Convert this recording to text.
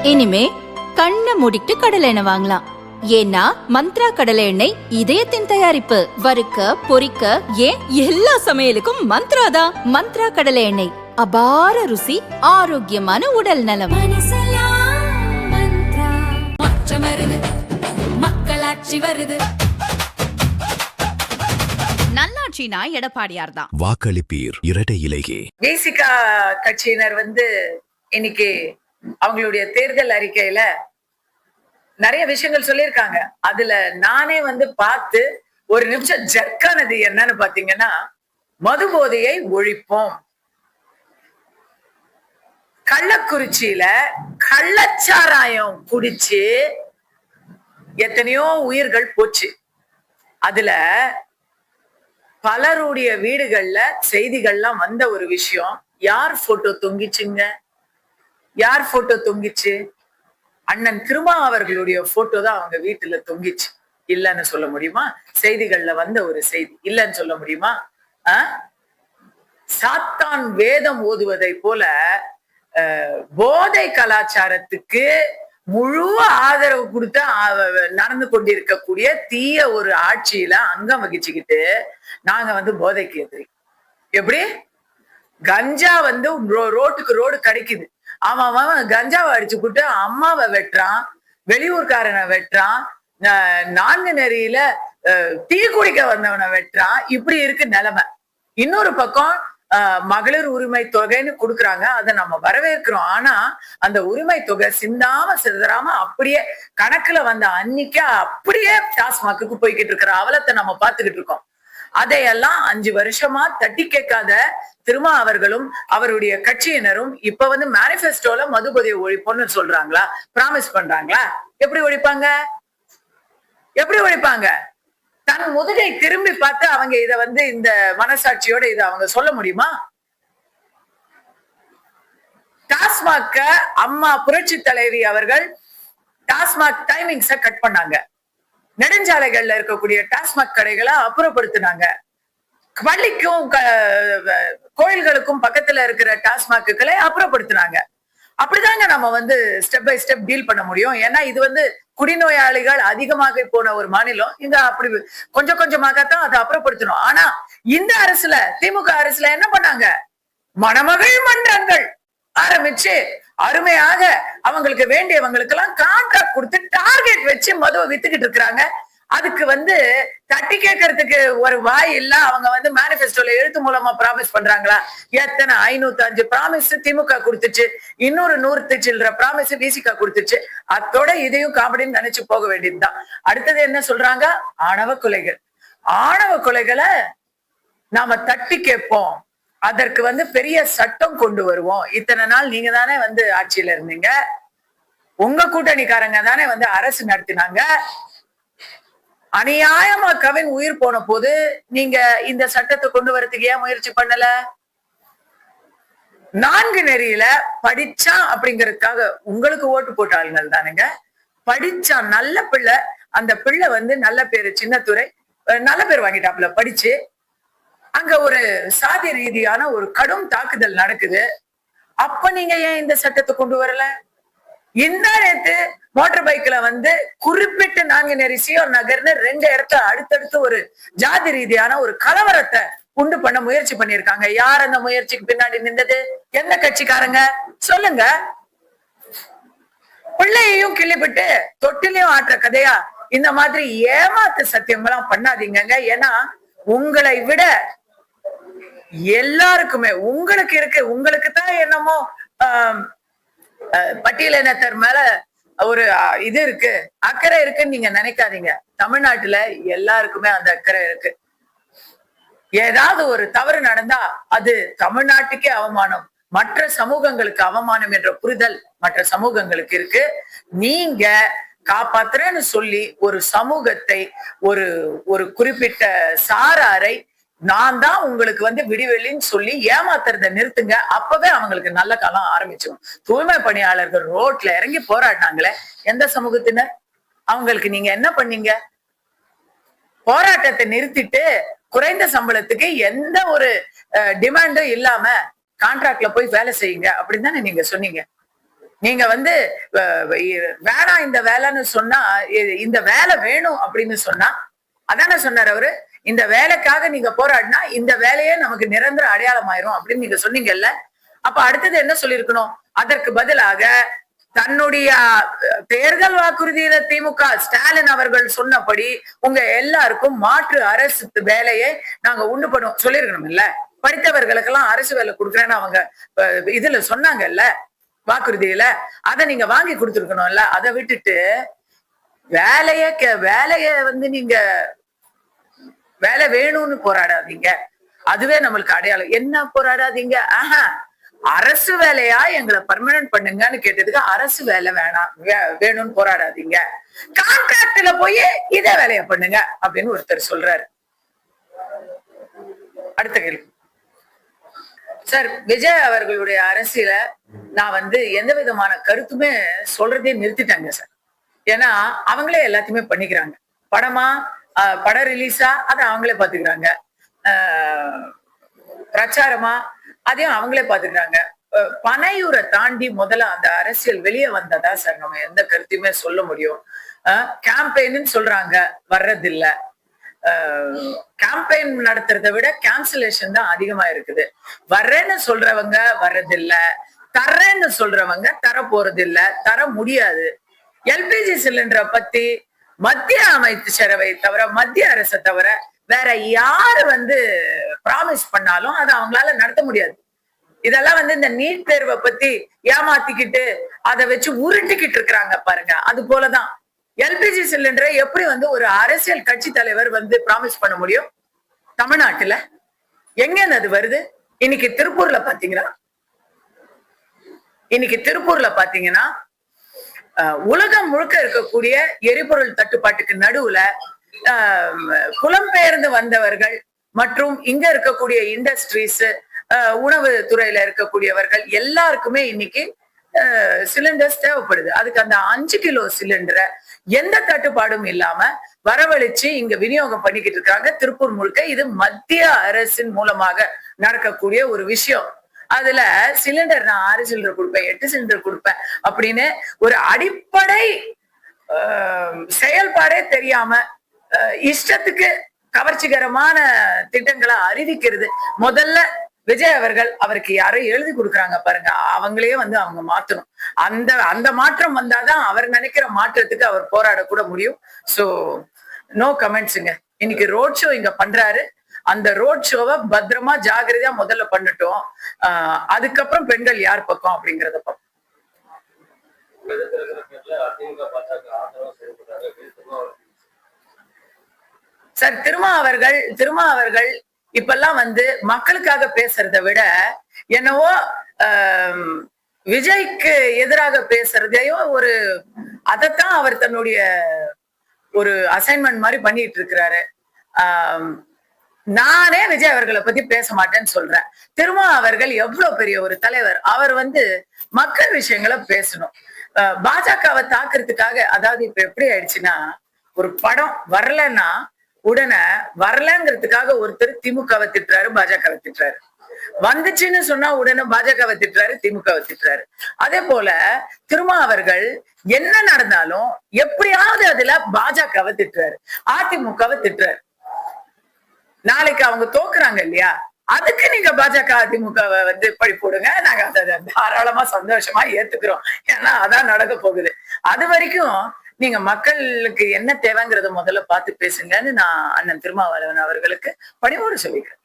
இனிமே கண்ணை மூடிட்டு கடலை எண்ணெய் வாங்கலாம். ஏன்னா மந்த்ரா கடலை எண்ணெய் இதயத்தின் தயாரிப்பு. வறுக்க பொரிக்க ஏன் எல்லா சமையலுக்கும் மந்த்ரா தான். மந்த்ரா கடலை எண்ணெய், அபார ருசி, ஆரோக்கியமான உடல் நலம். மக்களாட்சி வருது. நல்லாட்சினா எடப்பாடியார் தான். வாக்களிப்பீர் இரட்டை இலையே. விசிகா கட்சியினர் இன்னைக்கு அவங்களுடைய தேர்தல் அறிக்கையில நிறைய விஷயங்கள் சொல்லியிருக்காங்க. அதுல நானே பார்த்து ஒரு நிமிஷம் ஜர்க்கானது என்னன்னு பாத்தீங்கன்னா, மது போதையை ஒழிப்போம். கள்ளக்குறிச்சியில கள்ளச்சாராயம் குடிச்சு எத்தனையோ உயிர்கள் போச்சு. அதுல பலருடைய வீடுகள்ல செய்திகள்லாம் வந்த ஒரு விஷயம், யார் போட்டோ தொங்கிச்சுங்க? யார் போட்டோ தொங்கிச்சு? அண்ணன் திருமா அவர்களுடைய போட்டோ தான் அவங்க வீட்டுல தொங்கிச்சு. இல்லன்னு சொல்ல முடியுமா? செய்திகள்ல வந்த ஒரு செய்தி இல்லன்னு சொல்ல முடியுமா? சாத்தான் வேதம் ஓதுவதை போல போதை கலாச்சாரத்துக்கு முழு ஆதரவு கொடுத்து நடந்து கொண்டிருக்கக்கூடிய தீய ஒரு ஆட்சியில அங்கம் வகிச்சுக்கிட்டு நாங்க போதைக்கு எதிரி. எப்படி கஞ்சா ரோட்டுக்கு ரோடு கிடைக்குது, அவன் கஞ்சாவை அடிச்சு போட்டு அம்மாவை வெட்டுறான், வெளியூர்காரனை வெட்டுறான், நான்கு நெறியில டீ குடிக்க வந்தவனை வெட்டுறான். இப்படி இருக்கு நிலைமை. இன்னொரு பக்கம் மகளிர் உரிமை தொகைன்னு கொடுக்குறாங்க, அதை நம்ம வரவேற்கிறோம். ஆனா அந்த உரிமை தொகை சிந்தாம சிதறாம அப்படியே கணக்குல வந்த அன்னைக்கு அப்படியே டாஸ்மாக்கு போய்கிட்டு இருக்கிற அவலத்தை நம்ம பார்த்துக்கிட்டு இருக்கோம். அதையெல்லாம் 5 வருஷமா தட்டி கேட்காத திருமா அவர்களும் அவருடைய கட்சியினரும் இப்ப மேனிபெஸ்டோல மதுபோதையை ஒழிப்போம்னு சொல்றாங்களா? பிராமிஸ் பண்றாங்களா? எப்படி ஒழிப்பாங்க? எப்படி ஒழிப்பாங்க? தன் முதுகை திரும்பி பார்த்து அவங்க இத இந்த மனசாட்சியோட இதை அவங்க சொல்ல முடியுமா? டாஸ்மாக்க அம்மா புரட்சி தலைவி அவர்கள் டாஸ்மாக் டைமிங்ஸ கட் பண்ணாங்க. நெடுஞ்சாலைகள்ல இருக்கக்கூடிய டாஸ்மாக் கடைகளை அப்புறப்படுத்தினாங்க. பள்ளிக்கும் கோயில்களுக்கும் பக்கத்துல இருக்கிற டாஸ்மாக்குகளை அப்புறப்படுத்தினாங்க. அப்படிதாங்க நம்ம ஸ்டெப் பை ஸ்டெப் டீல் பண்ண முடியும். ஏன்னா இது குடிநோயாளிகள் அதிகமாக போன ஒரு மாநிலம். இங்க அப்படி கொஞ்சம் கொஞ்சமாகத்தான் அதை அப்புறப்படுத்தணும். ஆனா இந்த அரசுல, திமுக அரசுல என்ன பண்ணாங்க? மணமகள் மன்றங்கள் ஆரம்பிச்சு அருமையாக அவங்களுக்கு வேண்டியவங்களுக்கு எல்லாம் கான்ட்ராக்ட் கொடுத்து டார்கெட் வச்சு மதுவை வித்துக்கிட்டு இருக்கிறாங்க. அதுக்கு தட்டி கேட்கறதுக்கு ஒரு வாய் இல்ல. அவங்க மேனிபெஸ்டோல எழுத்து மூலமா ப்ராமிஸ் பண்றாங்களா? எத்தனை 505 ப்ராமிஸ் திமுக கொடுத்துச்சு, இன்னொரு 100 சில்லற ப்ராமிஸ் விசிகா கொடுத்துச்சு. அத்தோட இதையும் காமெடின்னு நினைச்சு போக வேண்டியதுதான். அடுத்தது என்ன சொல்றாங்க? ஆணவ கொலைகள். ஆணவ கொலைகளை நாம தட்டி கேட்போம், அதற்கு பெரிய சட்டம் கொண்டு வருவோம். இத்தனை நாள் நீங்க தானே ஆட்சியில இருந்தீங்க, உங்க கூட்டணிக்காரங்க தானே அரசு நடத்தினாங்க. அநியாயமா கவின் உயிர் போன போது நீங்க இந்த சட்டத்தை கொண்டு வரதுக்கு ஏன் முயற்சி பண்ணல? 4 நெறியில படிச்சான் அப்படிங்கறதுக்காக உங்களுக்கு ஓட்டு போட்ட ஆளுங்கள் தானுங்க. படிச்சான், நல்ல பிள்ளை, அந்த பிள்ளை நல்ல பேரு, சின்னத்துறை நல்ல பேர் வாங்கிட்டாப்புல படிச்சு. அங்க ஒரு சாதி ரீதியான ஒரு கடும் தாக்குதல் நடக்குது. அப்ப நீங்க ஏன் இந்த சட்டத்தை கொண்டு வரல? இந்த நேரத்து மோட்டார் பைக்ல குறிப்பிட்டு 4 நெறி சியோர் நகர்னு 2 இடத்துல அடுத்தடுத்து ஒரு ஜாதி ரீதியான ஒரு கலவரத்தை உண்டு பண்ண முயற்சி பண்ணிருக்காங்க. யார் அந்த முயற்சிக்கு பின்னாடி நின்றது? எந்த கட்சிக்காரங்க சொல்லுங்க. பிள்ளையையும் கிள்ளிவிட்டு தொட்டிலையும் ஆட்டுற கதையா இந்த மாதிரி ஏமாத்து சத்தியமெல்லாம் பண்ணாதீங்க. ஏன்னா உங்களை விட எல்லாருக்குமே உங்களுக்கு இருக்கு, உங்களுக்கு தான் என்னமோ பட்டியலினத்தர் மேல ஒரு இது இருக்கு, அக்கறை இருக்குன்னு நீங்க நினைக்காதீங்க. தமிழ்நாட்டுல எல்லாருக்குமே அந்த அக்கறை இருக்கு. ஏதாவது ஒரு தவறு நடந்தா அது தமிழ்நாட்டுக்கே அவமானம், மற்ற சமூகங்களுக்கு அவமானம் என்ற புரிதல் மற்ற சமூகங்களுக்கு இருக்கு. நீங்க காப்பாத்துறேன்னு சொல்லி ஒரு சமூகத்தை, ஒரு குறிப்பிட்ட சாராரை நான் தான் உங்களுக்கு விடிவெளின்னு சொல்லி ஏமாத்துறத நிறுத்துங்க. அப்பவே அவங்களுக்கு நல்ல காலம் ஆரம்பிச்சிடும். தூய்மை பணியாளர்கள் ரோட்ல இறங்கி போராடினாங்களே, எந்த சமூகத்தினர்? அவங்களுக்கு நீங்க என்ன பண்ணீங்க? போராட்டத்தை நிறுத்திட்டு குறைந்த சம்பளத்துக்கு எந்த ஒரு டிமாண்டும் இல்லாம கான்ட்ராக்ட்ல போய் வேலை செய்யுங்க அப்படின்னு தானே நீங்க சொன்னீங்க. நீங்க வந்து வேணாம் இந்த வேலைன்னு சொன்னா, இந்த வேலை வேணும் அப்படின்னு சொன்னா, அதானே சொன்னார் அவரு. இந்த வேலைக்காக நீங்க போராடினா இந்த வேலையே நமக்கு நிரந்தர அடையாளம் ஆயிரும் அப்படின்னு நீங்க சொன்னீங்கல்ல. அப்ப அடுத்தது என்ன சொல்லிருக்கணும்? அதற்கு பதிலாக தன்னுடைய தேர்தல் வாக்குறுதியில திமுக ஸ்டாலின் அவர்கள் சொன்னபடி உங்க எல்லாருக்கும் மாற்று அரசு வேலையை நாங்க உண்டு பண்ணுவோம் சொல்லிருக்கணும் இல்ல. படித்தவர்களுக்கெல்லாம் அரசு வேலை கொடுக்குறேன்னு அவங்க இதுல சொன்னாங்கல்ல வாக்குறுதியில. அதை நீங்க வாங்கி கொடுத்துருக்கணும்ல. அதை விட்டுட்டு வேலைய வந்து நீங்க வேலை வேணும்னு போராடாதீங்க. அதுவே நம்மளுக்கு அடையாளம். என்ன போராடாதீங்க? அரசு வேலையா எங்களை பர்மனன்ட் பண்ணுங்கன்னு கேட்டதுக்கு அரசு வேலை வேணும்னு போராடாதீங்க, கான்ட்ராக்ட்ல போய் இதே வேலையை பண்ணுங்க அப்படின்னு ஒருத்தர் சொல்றாரு. அடுத்த கேள்வி. சார், விஜய் அவர்களுடைய அரசியல நான் வந்து எந்த விதமான கருத்துமே சொல்றதே நிறுத்திட்டாங்க சார். ஏன்னா அவங்களே எல்லாத்தையுமே பண்ணிக்கிறாங்க. படம் ரிலீஸா அதை அவங்களே பாத்துக்கிறாங்க, பிரச்சாரமா அதையும் அவங்களே பாத்துக்கிறாங்க. பனையூரை தாண்டி முதல்ல அந்த அரசியல் வெளியே வந்ததா சார் நம்ம எந்த கருத்தையுமே சொல்ல முடியும். கேம்பெயின்னு சொல்றாங்க, வர்றதில்ல. கேம்பெயின் நடத்துறதை விட கேன்சலேஷன் தான் அதிகமா இருக்குது. வர்றேன்னு சொல்றவங்க வர்றதில்ல, தர்றேன்னு சொல்றவங்க தர போறது இல்ல, தர முடியாது. எல்பிஜி சிலிண்டரை பத்தி மத்திய அமைச்சரவை தவிர, மத்திய அரசை தவிர வேற யாரு வந்து ப்ராமிஸ் பண்ணாலும் அதை அவங்களால நடத்த முடியாது. இதெல்லாம் வந்து இந்த நீட் தேர்வை பத்தி ஏமாத்திக்கிட்டு அதை வச்சு உருட்டிக்கிட்டு இருக்கிறாங்க பாருங்க. அது போலதான் எல்பிஜி சிலிண்டரை எப்படி வந்து ஒரு அரசியல் கட்சி தலைவர் வந்து ப்ராமிஸ் பண்ண முடியும்? தமிழ்நாட்டுல எங்க அது வருது? இன்னைக்கு திருப்பூர்ல பாத்தீங்கன்னா உலகம் முழுக்க இருக்கக்கூடிய எரிபொருள் தட்டுப்பாட்டுக்கு நடுவுல புலம்பெயர்ந்து வந்தவர்கள் மற்றும் இங்க இருக்கக்கூடிய இண்டஸ்ட்ரீஸ், உணவு துறையில இருக்கக்கூடியவர்கள் எல்லாருக்குமே இன்னைக்கு சிலிண்டர்ஸ் தேவைப்படுது. அதுக்கு அந்த 5 கிலோ சிலிண்டரை எந்த தட்டுப்பாடும் இல்லாம வரவழைச்சு இங்க விநியோகம் பண்ணிக்கிட்டு இருக்காங்க திருப்பூர் முழுக்க. இது மத்திய அரசின் மூலமாக நடக்கக்கூடிய ஒரு விஷயம். அதுல சிலிண்டர் நான் 6 சிலிண்டர் கொடுப்பேன், 8 சிலிண்டர் கொடுப்பேன் அப்படின்னு ஒரு அடிப்படை செயல்பாடே தெரியாம இஷ்டத்துக்கு கவர்ச்சிகரமான திட்டங்களை அறிவிக்கிறது. முதல்ல விஜய் அவர்கள் அவருக்கு யாரோ எழுதி கொடுக்குறாங்க பாருங்க, அவங்களே வந்து அவங்க மாத்தணும். அந்த மாற்றம் வந்தாதான் அவர் நினைக்கிற மாற்றத்துக்கு அவர் போராடக்கூட முடியும். சோ நோ கமெண்ட்ஸுங்க. இன்னைக்கு ரோட் ஷோ இங்க பண்றாரு. அந்த ரோட் ஷோவை பத்திரமா ஜாகிரதையா முதல்ல பண்ணட்டும். அதுக்கப்புறம் பெண்கள் யார் பக்கம் அப்படிங்கறத பார்ப்போம். சார், திருமா அவர்கள் இப்பெல்லாம் வந்து மக்களுக்காக பேசுறதை விட என்னவோ விஜய்க்கு எதிராக பேசுறதையும் அதைத்தான் அவர் தன்னுடைய ஒரு அசைன்மெண்ட் மாதிரி பண்ணிட்டு இருக்கிறாரு. நானே விஜய் அவர்களை பத்தி பேச மாட்டேன்னு சொல்றேன். திருமா அவர்கள் எவ்வளவு பெரிய ஒரு தலைவர். அவர் வந்து மக்கள் விஷயங்களை பேசணும். பாஜகவை தாக்குறதுக்காக, அதாவது இப்ப எப்படி ஆயிடுச்சுன்னா, ஒரு படம் வரலன்னா உடனே வரலங்கிறதுக்காக ஒருத்தர் திமுகவை திட்டுறாரு, பாஜகவை திட்டுறாரு. வந்துச்சுன்னு சொன்னா உடனே பாஜகவை திட்டுறாரு, திமுகவை திட்டுறாரு. அதே போல திருமா அவர்கள் என்ன நடந்தாலும் எப்படியாவது அதுல பாஜகவை திட்டுறாரு, அதிமுகவை திட்டுறாரு. நாளைக்கு அவங்க தோக்குறாங்க இல்லையா, அதுக்கு நீங்க பாஜக அதிமுகவை வந்து பழி போடுங்க, நாங்க அதை தாராளமா சந்தோஷமா ஏத்துக்கிறோம். ஏன்னா அதான் நடக்க போகுது. அது வரைக்கும் நீங்க மக்களுக்கு என்ன தேவைங்கிறத முதல்ல பார்த்து பேசுங்கன்னு நான் அண்ணன் திருமாவளவன் அவர்களுக்கு பணிவோடு சொல்லிக்கிறேன்.